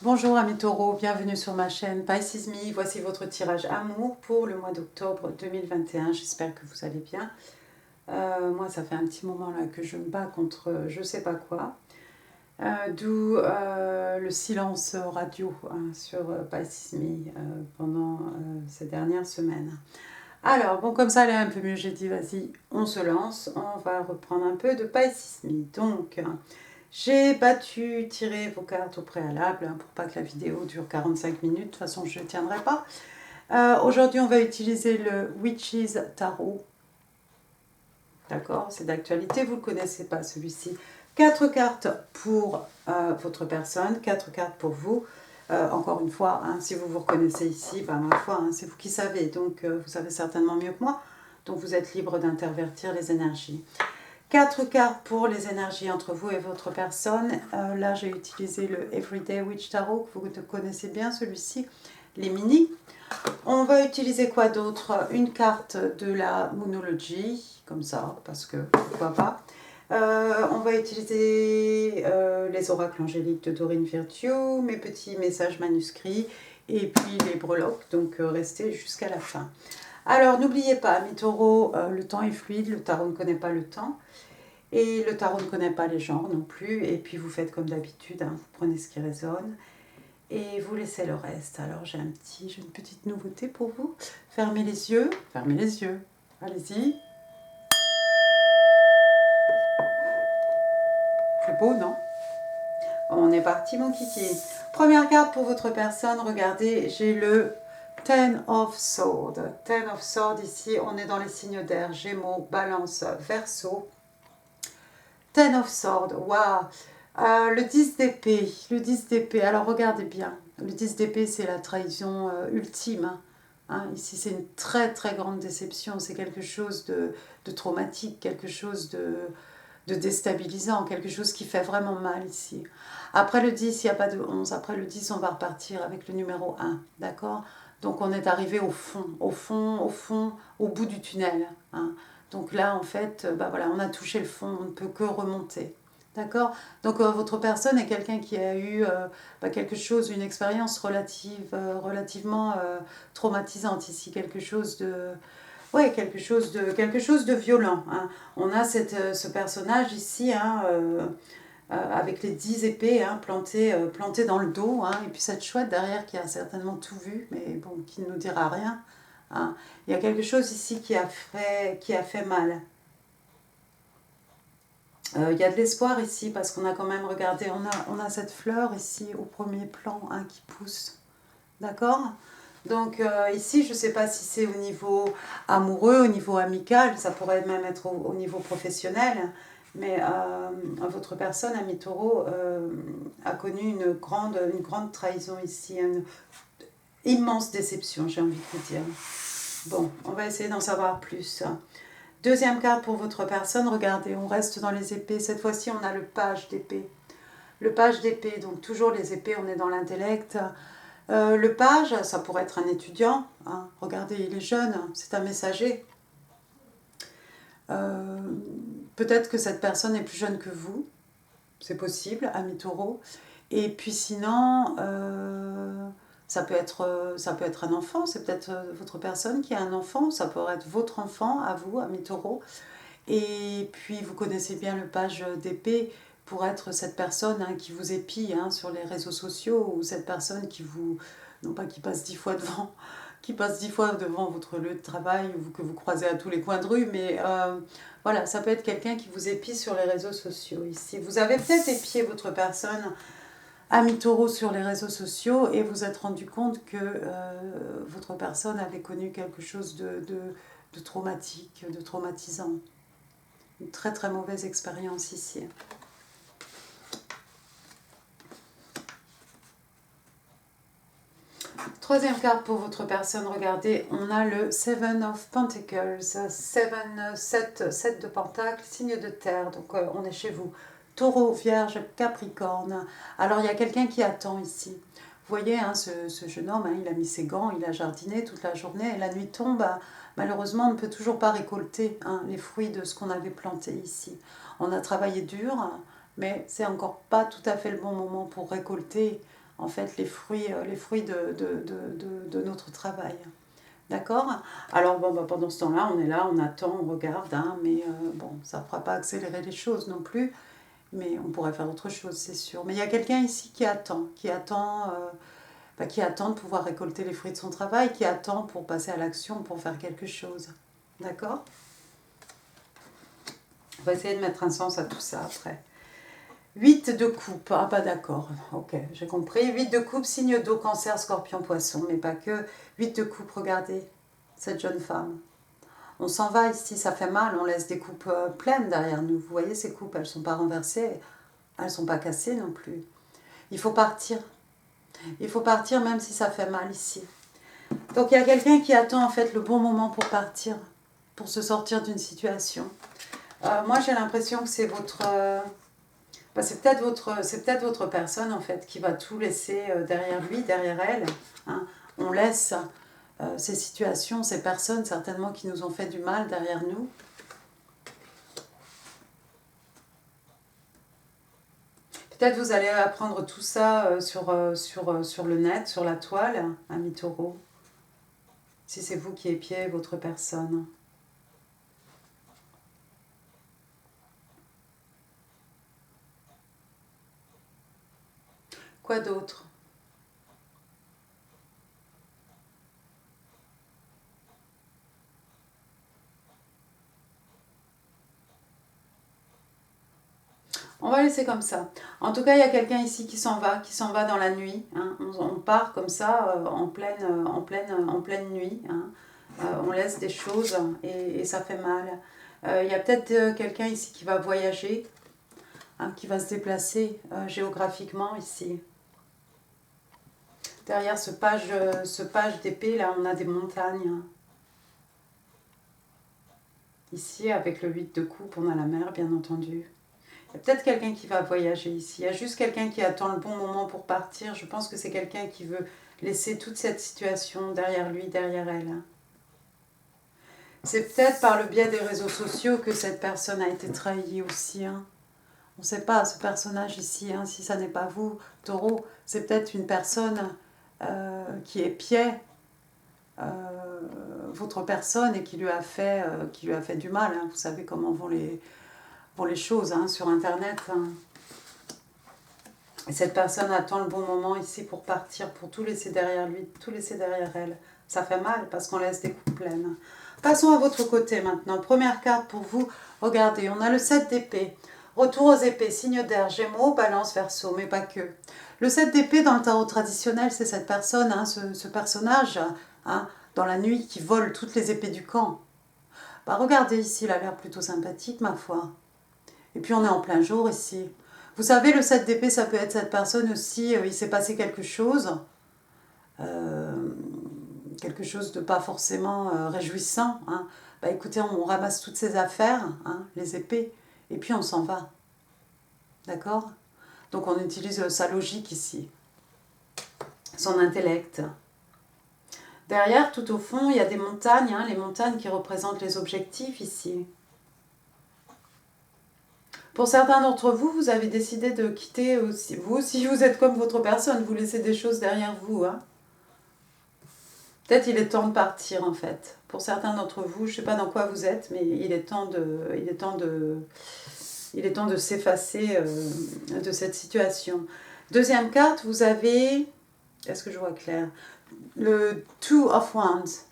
Bonjour amis taureaux, bienvenue sur ma chaîne Pisces Me. Voici votre tirage amour pour le mois d'octobre 2021. J'espère que vous allez bien. Moi, ça fait un petit moment là que je me bats contre je sais pas quoi. D'où le silence radio sur Pisces Me pendant ces dernières semaines. Alors, bon, comme ça allait un peu mieux, j'ai dit vas-y, on se lance. On va reprendre un peu de Pisces Me. Donc... j'ai tiré vos cartes au préalable pour pas que la vidéo dure 45 minutes. De toute façon, je ne tiendrai pas. Aujourd'hui, on va utiliser le Witches Tarot. D'accord, c'est d'actualité. Vous ne le connaissez pas, celui-ci. 4 cartes pour votre personne, 4 cartes pour vous. Encore une fois, si vous vous reconnaissez ici, ma foi, c'est vous qui savez. Donc, vous savez certainement mieux que moi. Donc, vous êtes libre d'intervertir les énergies. 4 cartes pour les énergies entre vous et votre personne. Là, j'ai utilisé le Everyday Witch Tarot, que vous connaissez bien, celui-ci, les mini. On va utiliser quoi d'autre? Une carte de la Moonology, comme ça, parce que pourquoi pas. On va utiliser les oracles angéliques de Doreen Virtue, mes petits messages manuscrits, et puis les breloques, donc restez jusqu'à la fin. Alors, n'oubliez pas, mes taureaux, le temps est fluide, le tarot ne connaît pas le temps. Et le tarot ne connaît pas les genres non plus. Et puis vous faites comme d'habitude, vous prenez ce qui résonne et vous laissez le reste. Alors j'ai une petite nouveauté pour vous. Fermez les yeux. Fermez les yeux. Allez-y. C'est beau, non? On est parti, mon kiki. Première carte pour votre personne. Regardez, j'ai le Ten of Swords. Ten of Swords, ici, on est dans les signes d'air. Gémeaux, Balance, Verseau. Ten of Swords, waouh. Le 10 d'épée, le 10 d'épée, alors regardez bien, le 10 d'épée c'est la trahison ultime, ici c'est une très très grande déception, c'est quelque chose de traumatique, quelque chose de déstabilisant, quelque chose qui fait vraiment mal ici. Après le 10, il n'y a pas de 11, après le 10 on va repartir avec le numéro 1, d'accord? Donc on est arrivé au fond, au bout du tunnel, Donc là, en fait, voilà, on a touché le fond, on ne peut que remonter. D'accord? Donc votre personne est quelqu'un qui a eu quelque chose, une expérience relativement traumatisante ici, quelque chose de violent. On a ce personnage ici, avec les 10 épées plantées dans le dos, et puis cette chouette derrière qui a certainement tout vu, mais bon, qui ne nous dira rien. Il y a quelque chose ici qui a fait mal. Il y a de l'espoir ici parce qu'on a quand même regardé, on a cette fleur ici au premier plan qui pousse. D'accord? Donc ici, je ne sais pas si c'est au niveau amoureux, au niveau amical, ça pourrait même être au niveau professionnel, mais votre personne, ami taureau, a connu une grande trahison ici, une immense déception, j'ai envie de vous dire. Bon, on va essayer d'en savoir plus. Deuxième carte pour votre personne, regardez, on reste dans les épées. Cette fois-ci, on a le page d'épée. Le page d'épée, donc toujours les épées, on est dans l'intellect. Le page, ça pourrait être un étudiant. Regardez, il est jeune, c'est un messager. Peut-être que cette personne est plus jeune que vous. C'est possible, ami taureau. Et puis sinon... ça peut être un enfant, c'est peut-être votre personne qui a un enfant, ça pourrait être votre enfant à vous, ami taureau. Et puis vous connaissez bien le page d'épée pour être cette personne qui vous épie sur les réseaux sociaux, ou cette personne qui vous, non pas qui passe 10 fois devant, qui passe 10 fois devant votre lieu de travail, ou que vous croisez à tous les coins de rue, mais voilà, ça peut être quelqu'un qui vous épie sur les réseaux sociaux ici. Vous avez peut-être épié votre personne ami taureau sur les réseaux sociaux et vous êtes rendu compte que votre personne avait connu quelque chose de traumatique, de traumatisant. Une très très mauvaise expérience ici. Troisième carte pour votre personne, regardez, on a le Seven of Pentacles, 7 de Pentacles, signe de terre, donc on est chez vous. Taureau, Vierge, Capricorne. Alors il y a quelqu'un qui attend ici. Vous voyez, ce jeune homme, il a mis ses gants, il a jardiné toute la journée, et la nuit tombe, malheureusement on ne peut toujours pas récolter les fruits de ce qu'on avait planté ici. On a travaillé dur, mais c'est encore pas tout à fait le bon moment pour récolter en fait les fruits de notre travail. D'accord? Alors bon, bah, pendant ce temps-là, on est là, on attend, on regarde, hein, mais bon, ça ne fera pas accélérer les choses non plus, mais on pourrait faire autre chose, c'est sûr. Mais il y a quelqu'un ici qui attend de pouvoir récolter les fruits de son travail, qui attend pour passer à l'action, pour faire quelque chose. D'accord? On va essayer de mettre un sens à tout ça après. 8 de coupe, ah bah d'accord, ok, j'ai compris. 8 de coupe, signe d'eau, cancer, scorpion, poisson, mais pas que. 8 de coupe, regardez, cette jeune femme. On s'en va ici, ça fait mal, on laisse des coupes pleines derrière nous. Vous voyez, ces coupes, elles ne sont pas renversées, elles ne sont pas cassées non plus. Il faut partir. Il faut partir même si ça fait mal ici. Donc il y a quelqu'un qui attend en fait le bon moment pour partir, pour se sortir d'une situation. Moi j'ai l'impression que c'est votre... c'est peut-être votre personne en fait qui va tout laisser derrière lui, derrière elle. Hein. On laisse ces situations, ces personnes certainement qui nous ont fait du mal derrière nous. Peut-être vous allez apprendre tout ça sur le net, sur la toile, ami taureau. Si c'est vous qui épiez votre personne. Quoi d'autre? On va laisser comme ça. En tout cas, il y a quelqu'un ici qui s'en va dans la nuit. Hein. On part comme ça en pleine nuit. Hein. On laisse des choses et ça fait mal. Il y a peut-être quelqu'un ici qui va voyager, hein, qui va se déplacer géographiquement ici. Derrière ce page d'épée, là, on a des montagnes. Ici, avec le 8 de coupe, on a la mer, bien entendu. Il y a peut-être quelqu'un qui va voyager ici. Il y a juste quelqu'un qui attend le bon moment pour partir. Je pense que c'est quelqu'un qui veut laisser toute cette situation derrière lui, derrière elle. C'est peut-être par le biais des réseaux sociaux que cette personne a été trahie aussi. Hein. On ne sait pas, ce personnage ici, hein, si ça n'est pas vous, taureau, c'est peut-être une personne qui épiait votre personne et qui lui a fait du mal. Hein. Vous savez comment vont les choses hein, sur Internet. Hein. Et cette personne attend le bon moment ici pour partir, pour tout laisser derrière lui, tout laisser derrière elle. Ça fait mal parce qu'on laisse des coupes pleines. Passons à votre côté maintenant. Première carte pour vous. Regardez, on a le 7 d'épée. Retour aux épées, signe d'air, Gémeaux, Balance, Verseau, mais pas que. Le 7 d'épée dans le tarot traditionnel, c'est cette personne, hein, ce personnage, hein, dans la nuit qui vole toutes les épées du camp. Bah, regardez ici, il a l'air plutôt sympathique, ma foi. Et puis on est en plein jour ici. Vous savez, le 7 d'épée, ça peut être cette personne aussi, il s'est passé quelque chose de pas forcément réjouissant. Hein. Bah, écoutez, on ramasse toutes ces affaires, hein, les épées, et puis on s'en va. D'accord? Donc on utilise sa logique ici, son intellect. Derrière, tout au fond, il y a des montagnes, hein, les montagnes qui représentent les objectifs ici. Pour certains d'entre vous, vous avez décidé de quitter aussi. Vous aussi, vous êtes comme votre personne, vous laissez des choses derrière vous. Hein. Peut-être il est temps de partir en fait. Pour certains d'entre vous, je ne sais pas dans quoi vous êtes, mais il est temps de s'effacer de cette situation. Deuxième carte, vous avez, est-ce que je vois clair? Le Two of Wands.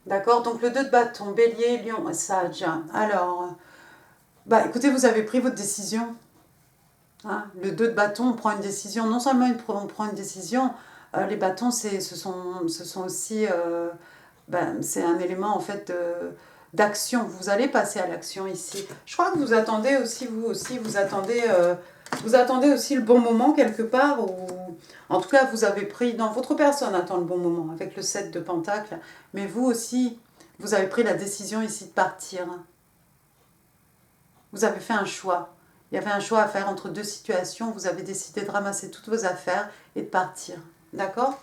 D'accord? Donc le 2 de bâton, Bélier, Lion et Sage. Alors, bah écoutez, vous avez pris votre décision. Hein, le 2 de bâton, on prend une décision. Non seulement on prend une décision, les bâtons, ce sont aussi... c'est un élément en fait d'action. Vous allez passer à l'action ici. Je crois que vous attendez aussi, vous attendez aussi le bon moment quelque part. Ou, en tout cas, vous avez pris... Non, votre personne attend le bon moment avec le 7 de Pentacle. Mais vous aussi, vous avez pris la décision ici de partir. Vous avez fait un choix. Il y avait un choix à faire entre deux situations. Vous avez décidé de ramasser toutes vos affaires et de partir. D'accord?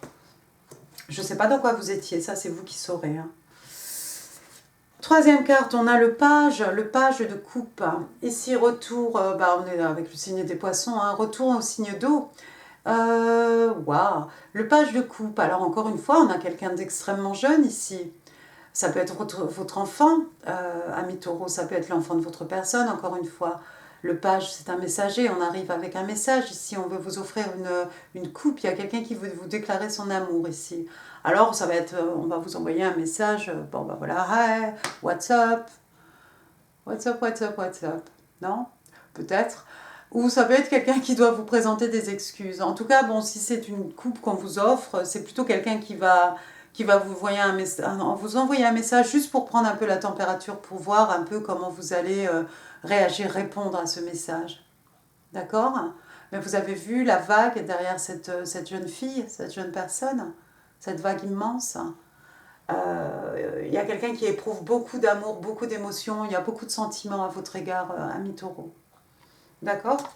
Je ne sais pas dans quoi vous étiez. Ça, c'est vous qui saurez. Hein. Troisième carte, on a le page de coupe. Ici, retour, on est avec le signe des poissons. Hein, retour au signe d'eau. Waouh, le page de coupe. Alors encore une fois, on a quelqu'un d'extrêmement jeune ici. Ça peut être votre enfant, ami taureau, ça peut être l'enfant de votre personne, encore une fois. Le page, c'est un messager, on arrive avec un message ici, on veut vous offrir une coupe, il y a quelqu'un qui veut vous déclarer son amour ici. Alors, ça va être, on va vous envoyer un message, bon bah voilà, hi, what's up, what's up, what's up, what's up, non? Peut-être. Ou ça peut être quelqu'un qui doit vous présenter des excuses. En tout cas, bon, si c'est une coupe qu'on vous offre, c'est plutôt quelqu'un qui va vous vous envoyer un message juste pour prendre un peu la température, pour voir un peu comment vous allez réagir, répondre à ce message. D'accord? Mais vous avez vu la vague derrière cette jeune fille, cette jeune personne, cette vague immense. Il y a quelqu'un qui éprouve beaucoup d'amour, beaucoup d'émotions, il y a beaucoup de sentiments à votre égard, ami taureau. D'accord?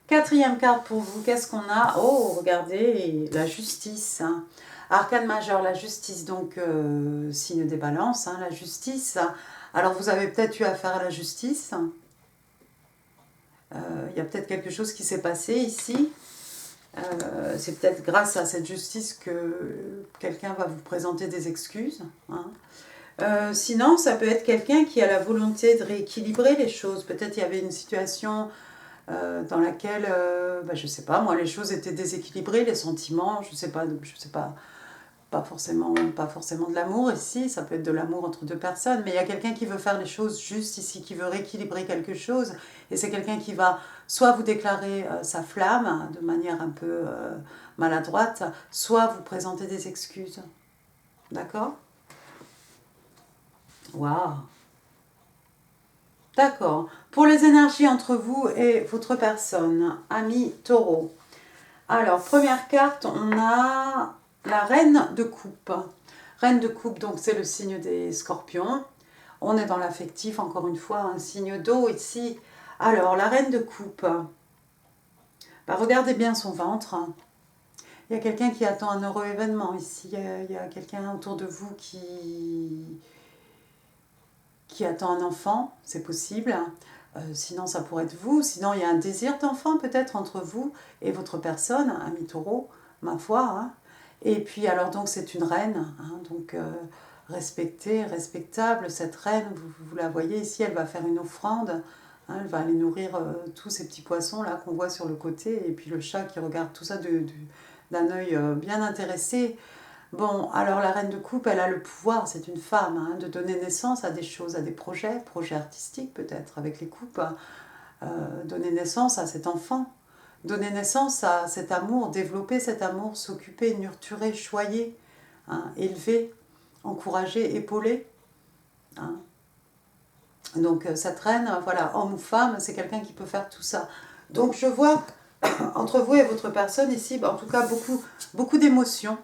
Quatrième carte pour vous, qu'est-ce qu'on a? Oh, regardez, la justice. Hein. Arcane majeur, la justice, donc signe des balances, hein, la justice. Alors, vous avez peut-être eu affaire à la justice. Il y a peut-être quelque chose qui s'est passé ici. C'est peut-être grâce à cette justice que quelqu'un va vous présenter des excuses. Hein. Sinon, ça peut être quelqu'un qui a la volonté de rééquilibrer les choses. Peut-être il y avait une situation dans laquelle, je sais pas, moi, les choses étaient déséquilibrées, les sentiments, je sais pas, pas forcément de l'amour ici, ça peut être de l'amour entre deux personnes, mais il y a quelqu'un qui veut faire les choses juste ici, qui veut rééquilibrer quelque chose, et c'est quelqu'un qui va soit vous déclarer sa flamme de manière un peu maladroite, soit vous présenter des excuses. D'accord? Waouh! D'accord. Pour les énergies entre vous et votre personne, ami taureau. Alors, première carte, on a la reine de coupe. Reine de coupe, donc c'est le signe des scorpions. On est dans l'affectif, encore une fois, un signe d'eau ici. Alors, la reine de coupe. Regardez bien son ventre. Il y a quelqu'un qui attend un heureux événement ici. Il y a quelqu'un autour de vous qui attend un enfant, c'est possible. Sinon, ça pourrait être vous. Sinon, il y a un désir d'enfant peut-être entre vous et votre personne, ami taureau, ma foi. Hein. Et puis, alors, donc, c'est une reine. Hein, donc, respectée, respectable. Cette reine, vous la voyez ici, elle va faire une offrande. Hein, elle va aller nourrir tous ces petits poissons là qu'on voit sur le côté. Et puis, le chat qui regarde tout ça d'un œil bien intéressé. Bon, alors la reine de coupe, elle a le pouvoir, c'est une femme, hein, de donner naissance à des choses, à des projets artistiques peut-être, avec les coupes, donner naissance à cet enfant, donner naissance à cet amour, développer cet amour, s'occuper, nurturer, choyer, hein, élever, encourager, épauler. Hein. Donc cette reine, voilà, homme ou femme, c'est quelqu'un qui peut faire tout ça. Donc je vois entre vous et votre personne ici, en tout cas beaucoup d'émotions.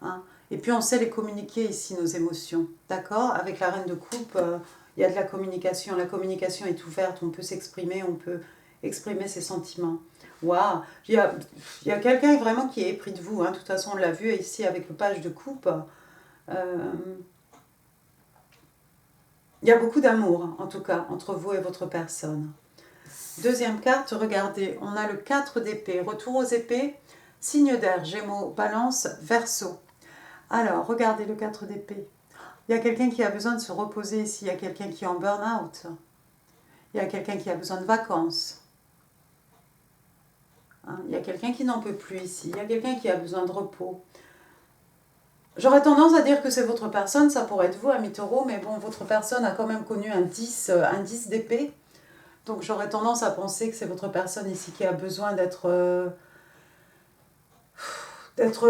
Hein. Et puis on sait les communiquer ici, nos émotions. D'accord? Avec la reine de coupe, il y a de la communication. La communication est ouverte, on peut s'exprimer, on peut exprimer ses sentiments. Waouh! Il y a quelqu'un vraiment qui est épris de vous. Hein. De toute façon, on l'a vu ici avec le page de coupe. Il y a beaucoup d'amour, en tout cas, entre vous et votre personne. Deuxième carte, regardez, on a le 4 d'épée. Retour aux épées, signe d'air, Gémeaux, Balance, Verseau. Alors, regardez le 4 d'épée. Il y a quelqu'un qui a besoin de se reposer ici. Il y a quelqu'un qui est en burn-out. Il y a quelqu'un qui a besoin de vacances. Hein, il y a quelqu'un qui n'en peut plus ici. Il y a quelqu'un qui a besoin de repos. J'aurais tendance à dire que c'est votre personne. Ça pourrait être vous, ami taureau. Mais bon, votre personne a quand même connu un 10 d'épée. Donc, j'aurais tendance à penser que c'est votre personne ici qui a besoin d'être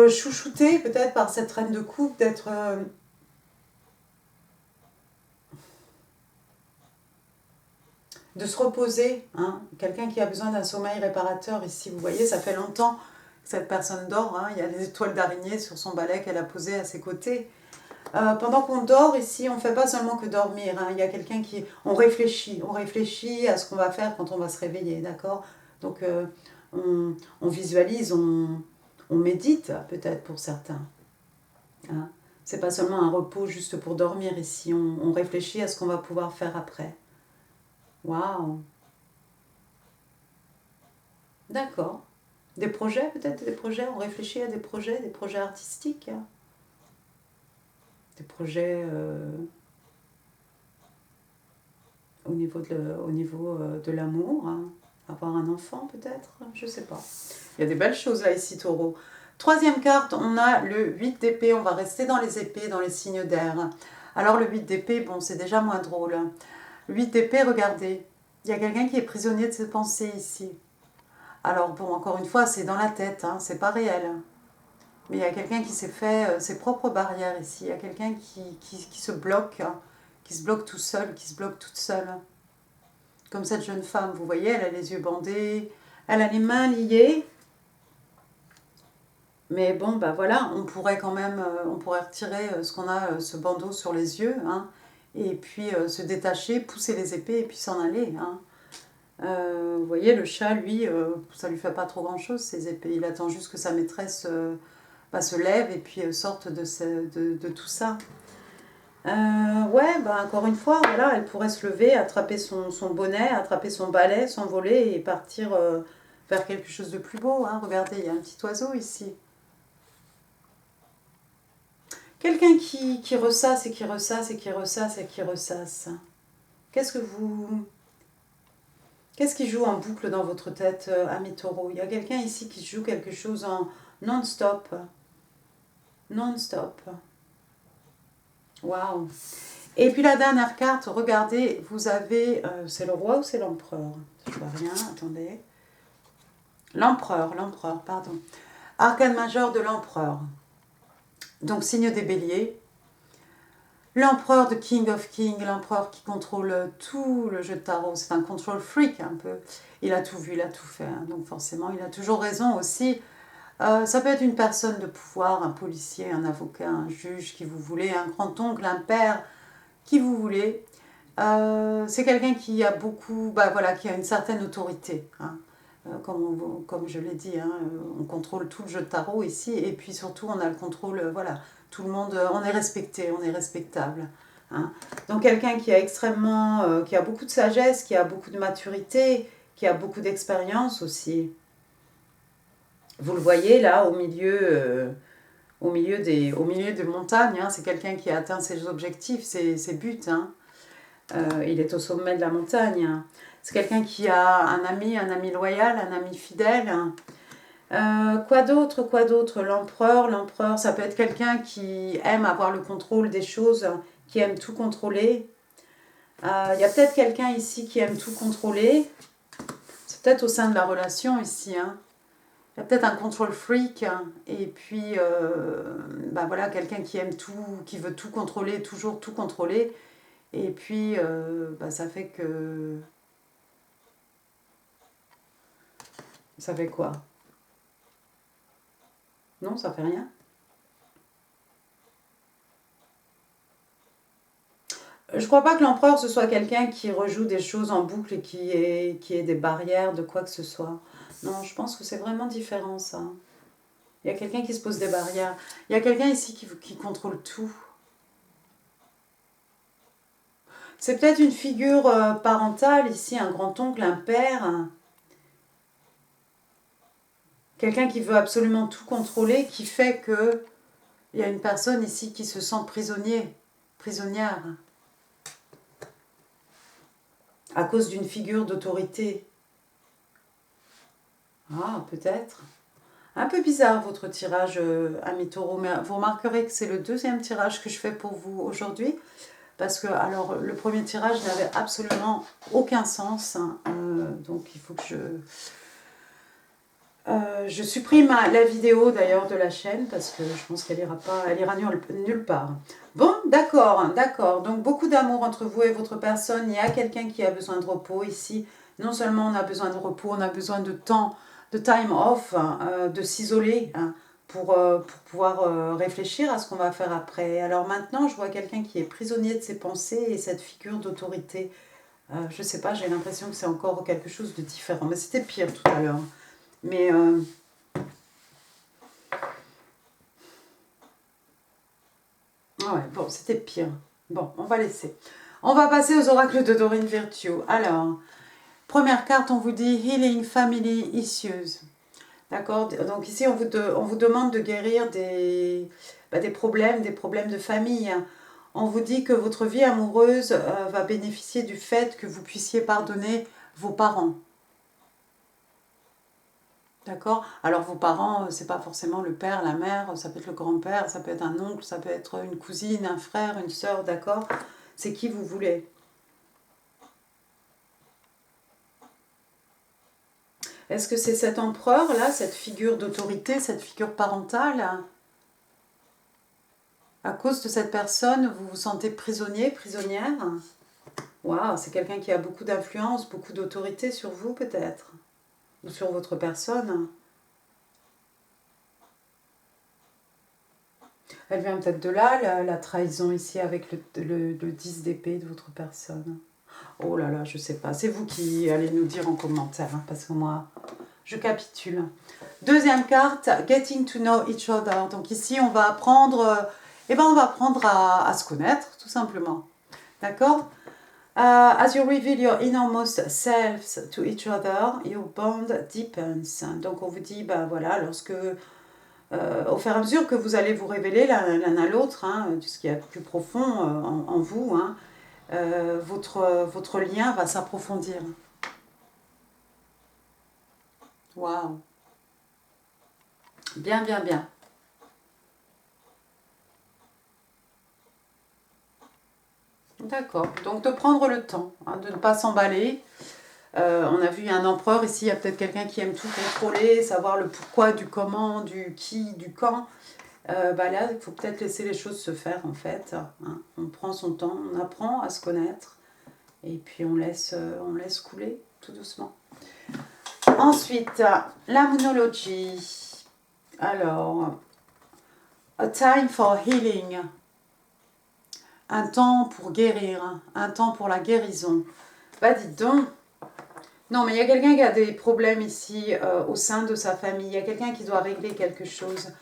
chouchoutée peut-être par cette reine de coupe, de se reposer. Hein. Quelqu'un qui a besoin d'un sommeil réparateur ici. Vous voyez, ça fait longtemps que cette personne dort. Hein. Il y a des étoiles d'araignée sur son balai qu'elle a posé à ses côtés. Pendant qu'on dort ici, on ne fait pas seulement que dormir. Hein. Il y a quelqu'un qui... On réfléchit à ce qu'on va faire quand on va se réveiller, d'accord? Donc, on visualise, on médite peut-être pour certains. Hein. C'est pas seulement un repos juste pour dormir ici. On réfléchit à ce qu'on va pouvoir faire après. Waouh! D'accord. Des projets peut-être, des projets, on réfléchit à des projets artistiques, hein. Des projets au niveau de l'amour, hein. Avoir un enfant peut-être, je sais pas. Il y a des belles choses là ici, taureau. Troisième carte, on a le 8 d'épée, on va rester dans les épées, dans les signes d'air. Alors le 8 d'épée, bon c'est déjà moins drôle. 8 d'épée, regardez, il y a quelqu'un qui est prisonnier de ses pensées ici. Alors bon, encore une fois, c'est dans la tête, hein, c'est pas réel. Mais il y a quelqu'un qui s'est fait ses propres barrières ici. Il y a quelqu'un qui se bloque, hein, qui se bloque tout seul, qui se bloque toute seule. Comme cette jeune femme, vous voyez, elle a les yeux bandés, elle a les mains liées. Mais bon, bah voilà, on pourrait quand même, on pourrait retirer ce qu'on a, ce bandeau sur les yeux, hein, et puis se détacher, pousser les épées et puis s'en aller, hein. Vous voyez, le chat, lui, ça lui fait pas trop grand-chose, ces épées. Il attend juste que sa maîtresse se lève et puis sorte de tout ça. Ouais, bah encore une fois, voilà, elle pourrait se lever, attraper son bonnet, attraper son balai, s'envoler et partir vers quelque chose de plus beau, hein. Regardez, il y a un petit oiseau ici. Quelqu'un qui ressasse et qui ressasse et qui ressasse et qui ressasse. Qu'est-ce que vous... Qu'est-ce qui joue en boucle dans votre tête, ami taureau? Il y a quelqu'un ici qui joue quelque chose en non-stop. Non-stop. Waouh. Et puis la dernière carte, regardez, vous avez... c'est le roi ou c'est l'empereur? Je vois rien, attendez. L'empereur, pardon. Arcane majeur de l'empereur. Donc signe des béliers. L'empereur de King of Kings, l'empereur qui contrôle tout le jeu de tarot, c'est un control freak un peu. Il a tout vu, il a tout fait, hein. Donc forcément il a toujours raison aussi. Ça peut être une personne de pouvoir, un policier, un avocat, un juge, qui vous voulez, un grand-oncle, un père, qui vous voulez. C'est quelqu'un qui a beaucoup, bah voilà, qui a une certaine autorité, hein. Comme je l'ai dit, hein, on contrôle tout le jeu de tarot ici, et puis surtout on a le contrôle, voilà, tout le monde, on est respecté, on est respectable, hein. Donc quelqu'un qui a extrêmement, qui a beaucoup de sagesse, qui a beaucoup de maturité, qui a beaucoup d'expérience aussi. Vous le voyez là au milieu des montagnes, hein, c'est quelqu'un qui a atteint ses objectifs, ses buts, hein. Il est au sommet de la montagne, hein. C'est quelqu'un qui a un ami loyal, un ami fidèle. Quoi d'autre? L'empereur, ça peut être quelqu'un qui aime avoir le contrôle des choses, qui aime tout contrôler. Il y a peut-être quelqu'un ici qui aime tout contrôler. C'est peut-être au sein de la relation ici, hein. Il y a peut-être un control freak, hein, et puis bah voilà, quelqu'un qui aime tout, qui veut tout contrôler, toujours tout contrôler. Et puis bah ça fait que... Ça fait quoi? Non, ça fait rien. Je crois pas que l'empereur ce soit quelqu'un qui rejoue des choses en boucle et qui ait des barrières de quoi que ce soit. Non, je pense que c'est vraiment différent ça. Il y a quelqu'un qui se pose des barrières. Il y a quelqu'un ici qui contrôle tout. C'est peut-être une figure parentale ici, un grand-oncle, un père. Quelqu'un qui veut absolument tout contrôler, qui fait que il y a une personne ici qui se sent prisonnière, à cause d'une figure d'autorité. Ah, peut-être. Un peu bizarre votre tirage, ami taureau, mais vous remarquerez que c'est le deuxième tirage que je fais pour vous aujourd'hui. Parce que, alors, le premier tirage n'avait absolument aucun sens, hein, donc il faut que je supprime la vidéo d'ailleurs de la chaîne parce que je pense qu'elle ira nulle part. Bon, d'accord. Donc beaucoup d'amour entre vous et votre personne. Il y a quelqu'un qui a besoin de repos ici. Non seulement on a besoin de repos, on a besoin de temps, de time off, hein, de s'isoler, hein, pour pouvoir réfléchir à ce qu'on va faire après. Alors maintenant, je vois quelqu'un qui est prisonnier de ses pensées et cette figure d'autorité. Je sais pas, j'ai l'impression que c'est encore quelque chose de différent. Mais c'était pire tout à l'heure. Mais ouais, bon, c'était pire. Bon, on va laisser. On va passer aux oracles de Dorine Virtue. Alors, première carte, on vous dit Healing Family Issues. D'accord? Donc ici, on vous demande de guérir des problèmes de famille. On vous dit que votre vie amoureuse va bénéficier du fait que vous puissiez pardonner vos parents. D'accord? Alors vos parents, c'est pas forcément le père, la mère, ça peut être le grand-père, ça peut être un oncle, ça peut être une cousine, un frère, une sœur, d'accord? C'est qui vous voulez. Est-ce que c'est cet empereur-là, cette figure d'autorité, cette figure parentale? À cause de cette personne, vous vous sentez prisonnier, prisonnière? Waouh, c'est quelqu'un qui a beaucoup d'influence, beaucoup d'autorité sur vous peut-être, ou sur votre personne. Elle vient peut-être de là, la trahison ici avec le 10 d'épée de votre personne. Oh là là, je sais pas. C'est vous qui allez nous dire en commentaire, hein, parce que moi, je capitule. Deuxième carte, Getting to know each other. Donc ici, on va apprendre, on va apprendre à se connaître, tout simplement. D'accord? As you reveal your innermost selves to each other, your bond deepens. Donc on vous dit, bah voilà, lorsque au fur et à mesure que vous allez vous révéler l'un à l'autre, hein, de ce qu'il y a de plus profond en vous, hein, votre lien va s'approfondir. Waouh. Bien, bien, bien. D'accord. Donc de prendre le temps, hein, de ne pas s'emballer. On a vu un empereur ici, il y a peut-être quelqu'un qui aime tout contrôler, savoir le pourquoi, du comment, du qui, du quand. Là, il faut peut-être laisser les choses se faire en fait. Hein. On prend son temps, on apprend à se connaître et puis on laisse couler tout doucement. Ensuite, la monologie. Alors, a time for healing. Un temps pour guérir, un temps pour la guérison. Bah dites donc. Non, mais il y a quelqu'un qui a des problèmes ici au sein de sa famille. Il y a quelqu'un qui doit régler quelque chose.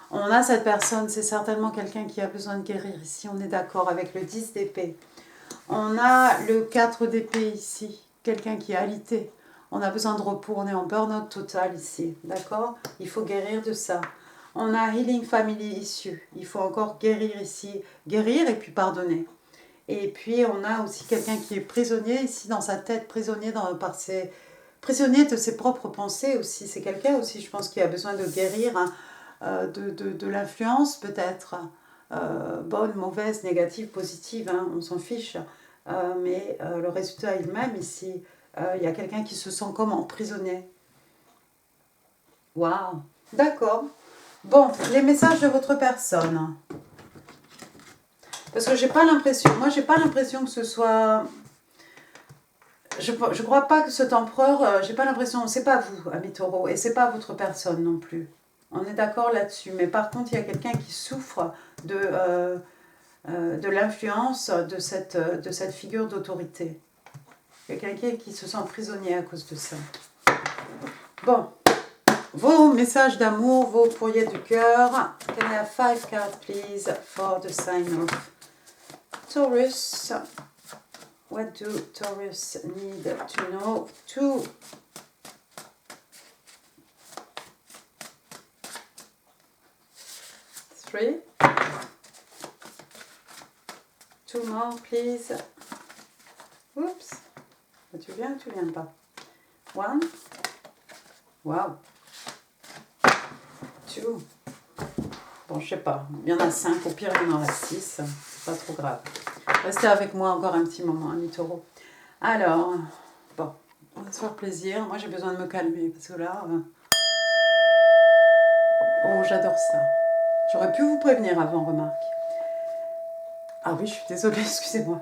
On a cette personne, c'est certainement quelqu'un qui a besoin de guérir ici. On est d'accord avec le 10 d'épée. On a le 4 d'épée ici. Quelqu'un qui est alité. On a besoin de repos. On est en burn-out total ici. D'accord? Il faut guérir de ça. On a Healing Family Issue. Il faut encore guérir ici. Guérir et puis pardonner. Et puis on a aussi quelqu'un qui est prisonnier ici dans sa tête, prisonnier de ses propres pensées aussi. C'est quelqu'un aussi, je pense, qui a besoin de guérir hein, de l'influence peut-être, bonne, mauvaise, négative, positive, hein, on s'en fiche. Mais le résultat est le même ici. Il y a quelqu'un qui se sent comme emprisonné. Waouh, d'accord. Bon, les messages de votre personne. Parce que j'ai pas l'impression, moi j'ai pas l'impression que ce soit... Je crois pas que cet empereur, j'ai pas l'impression, c'est pas vous, ami Taureau, et c'est pas votre personne non plus. On est d'accord là-dessus. Mais par contre, il y a quelqu'un qui souffre de l'influence de cette figure d'autorité. Il y a quelqu'un qui se sent prisonnier à cause de ça. Bon, vos messages d'amour, vos courriers du cœur. Can I have 5 cards, please, for the sign of Taurus? What do Taurus need to know? 2. 3. 2 more, please. Oups. Tu viens ou tu viens pas? 1. Wow. 2. Bon, je sais pas. Il y en a 5. Au pire, il y en aura 6. C'est pas trop grave. Restez avec moi encore un petit moment, ami Taureau. Alors, bon, on va se faire plaisir. Moi, j'ai besoin de me calmer parce que là... Oh, j'adore ça. J'aurais pu vous prévenir avant, remarque. Ah oui, je suis désolée, excusez-moi.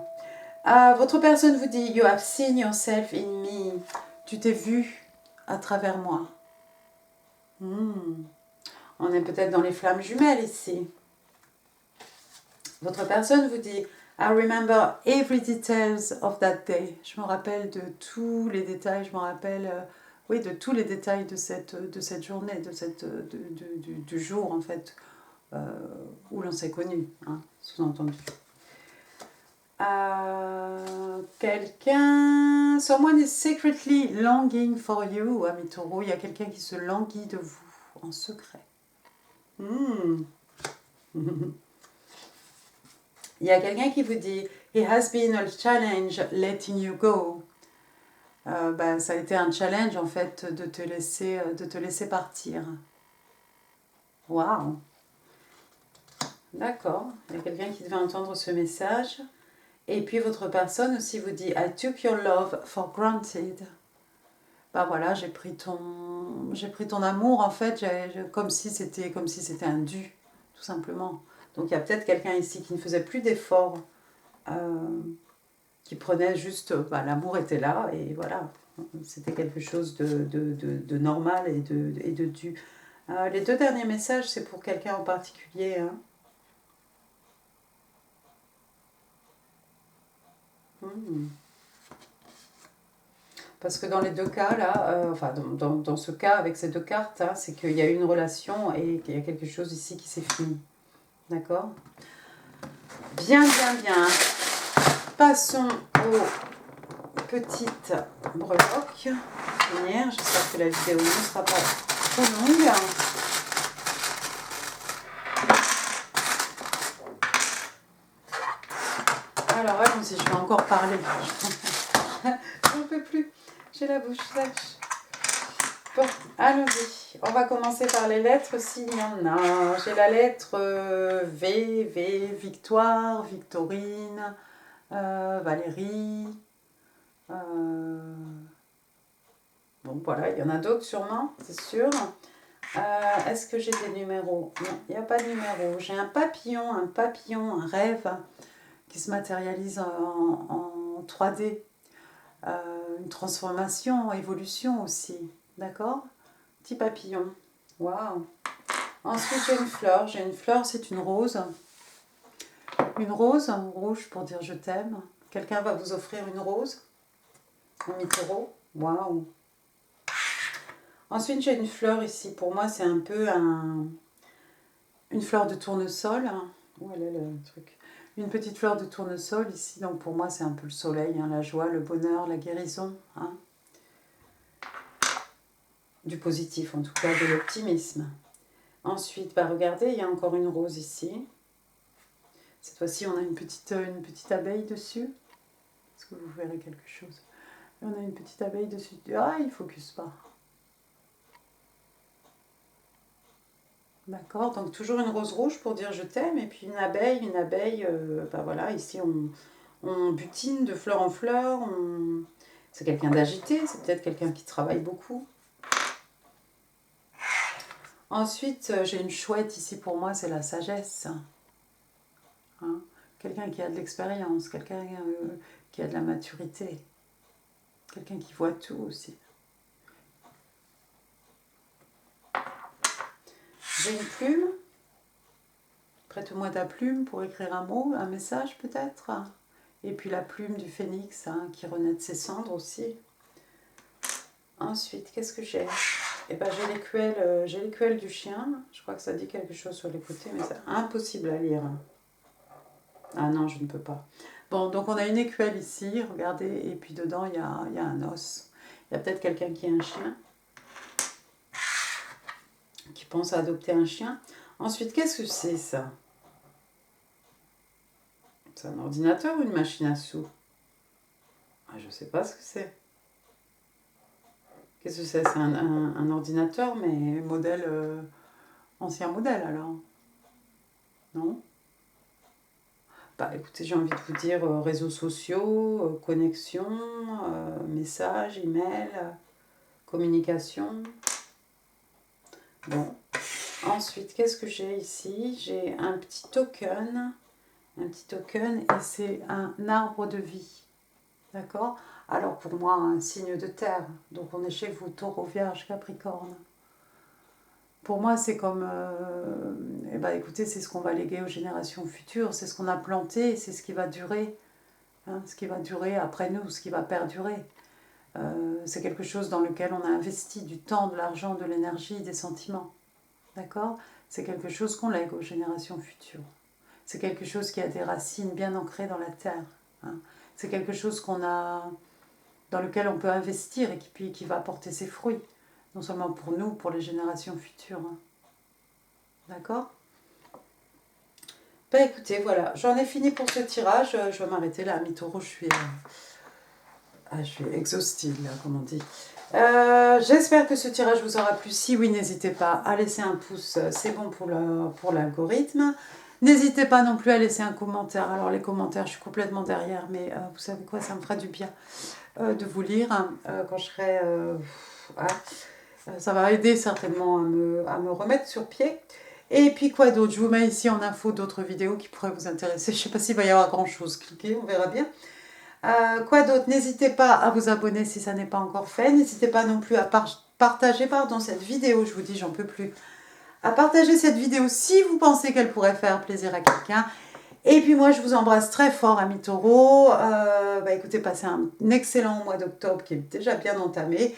Votre personne vous dit « You have seen yourself in me ». Tu t'es vu à travers moi. On est peut-être dans les flammes jumelles ici. Votre personne vous dit « I remember every details of that day ». Je me rappelle de tous les détails, je me rappelle de tous les détails de cette journée, du jour en fait, où l'on s'est connu, hein, sous-entendu. Quelqu'un... Someone is secretly longing for you, ami taureau. Il y a quelqu'un qui se languit de vous en secret. Il y a quelqu'un qui vous dit It has been a challenge letting you go. Ça a été un challenge en fait de te laisser partir. Waouh. D'accord. Il y a quelqu'un qui devait entendre ce message. Et puis votre personne aussi vous dit I took your love for granted. Voilà, j'ai pris ton amour en fait, comme si c'était un dû, tout simplement. Donc il y a peut-être quelqu'un ici qui ne faisait plus d'efforts, qui prenait juste, l'amour était là et voilà, c'était quelque chose de normal et de dû. Les deux derniers messages, c'est pour quelqu'un en particulier. Hein. Parce que dans les deux cas, là, dans ce cas, avec ces deux cartes, hein, c'est qu'il y a eu une relation et qu'il y a quelque chose ici qui s'est fini. D'accord ? Bien, bien, bien. Passons aux petites breloques. J'espère que la vidéo ne sera pas trop longue. Alors, allons-y, je vais encore parler. J'en peux plus. J'ai la bouche sèche. Bon, allons-y. On va commencer par les lettres s'il y en a. J'ai la lettre V, Victoire, Victorine, Valérie. Bon, voilà, il y en a d'autres sûrement, c'est sûr. Est-ce que j'ai des numéros? Non, il n'y a pas de numéro. J'ai un papillon, un rêve qui se matérialise en 3D. Une transformation, évolution aussi. D'accord? Petit papillon. Waouh! Ensuite, j'ai une fleur. C'est une rose. Une rose rouge pour dire je t'aime. Quelqu'un va vous offrir une rose. Un taureau. Waouh! Ensuite, j'ai une fleur ici. Pour moi, c'est un peu une fleur de tournesol. Où elle est le truc? Une petite fleur de tournesol ici. Donc, pour moi, c'est un peu le soleil, hein, la joie, le bonheur, la guérison. Hein. Du positif, en tout cas, de l'optimisme. Ensuite, regardez, il y a encore une rose ici. Cette fois-ci, on a une petite abeille dessus. Est-ce que vous verrez quelque chose? On a une petite abeille dessus. Ah, il ne focus pas. D'accord, donc toujours une rose rouge pour dire je t'aime. Et puis une abeille, voilà, ici on butine de fleur en fleur. C'est quelqu'un d'agité, c'est peut-être quelqu'un qui travaille beaucoup. Ensuite, j'ai une chouette ici pour moi, c'est la sagesse. Hein? Quelqu'un qui a de l'expérience, quelqu'un qui a de la maturité, quelqu'un qui voit tout aussi. J'ai une plume. Prête-moi ta plume pour écrire un mot, un message peut-être. Et puis la plume du phénix qui renaît de ses cendres aussi. Ensuite, qu'est-ce que j'ai? J'ai l'écuelle du chien. Je crois que ça dit quelque chose sur les côtés, mais c'est impossible à lire. Ah non, je ne peux pas. Bon, donc on a une écuelle ici, regardez, et puis dedans, il y a un os. Il y a peut-être quelqu'un qui a un chien, qui pense à adopter un chien. Ensuite, qu'est-ce que c'est ça? C'est un ordinateur ou une machine à sous? Je ne sais pas ce que c'est. Qu'est-ce que c'est? C'est un ordinateur, mais modèle... ancien modèle alors? Non? Écoutez, j'ai envie de vous dire réseaux sociaux, connexion, messages, email, communication. Bon. Ensuite, qu'est-ce que j'ai ici? J'ai un petit token. Et c'est un arbre de vie. D'accord? Alors pour moi, un signe de terre. Donc on est chez vous, Taureau, Vierge, Capricorne. Pour moi, c'est comme... écoutez, c'est ce qu'on va léguer aux générations futures. C'est ce qu'on a planté, c'est ce qui va durer. Hein, ce qui va durer après nous, ce qui va perdurer. C'est quelque chose dans lequel on a investi du temps, de l'argent, de l'énergie, des sentiments. D'accord? C'est quelque chose qu'on lègue aux générations futures. C'est quelque chose qui a des racines bien ancrées dans la terre. hein. C'est quelque chose dans lequel on peut investir et qui va apporter ses fruits. Non seulement pour nous, pour les générations futures. Hein. D'accord ? Ben écoutez, voilà, j'en ai fini pour ce tirage. Je vais m'arrêter là, mi-taureau, je suis exhaustive, là, comme on dit. J'espère que ce tirage vous aura plu. Si oui, n'hésitez pas à laisser un pouce, c'est bon pour l'algorithme. N'hésitez pas non plus à laisser un commentaire. Alors les commentaires, je suis complètement derrière, mais vous savez quoi, ça me fera du bien de vous lire hein, quand je serai... ça va aider certainement à me remettre sur pied. Et puis quoi d'autre? Je vous mets ici en info d'autres vidéos qui pourraient vous intéresser. Je ne sais pas s'il va y avoir grand chose. Cliquez, on verra bien. Quoi d'autre? N'hésitez pas à vous abonner si ça n'est pas encore fait. N'hésitez pas non plus à partager cette vidéo. Je vous dis, j'en peux plus. À partager cette vidéo si vous pensez qu'elle pourrait faire plaisir à quelqu'un. Et puis moi, je vous embrasse très fort, amis taureaux. Écoutez, passez un excellent mois d'octobre qui est déjà bien entamé.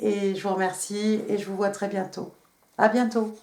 Et je vous remercie et je vous vois très bientôt. À bientôt.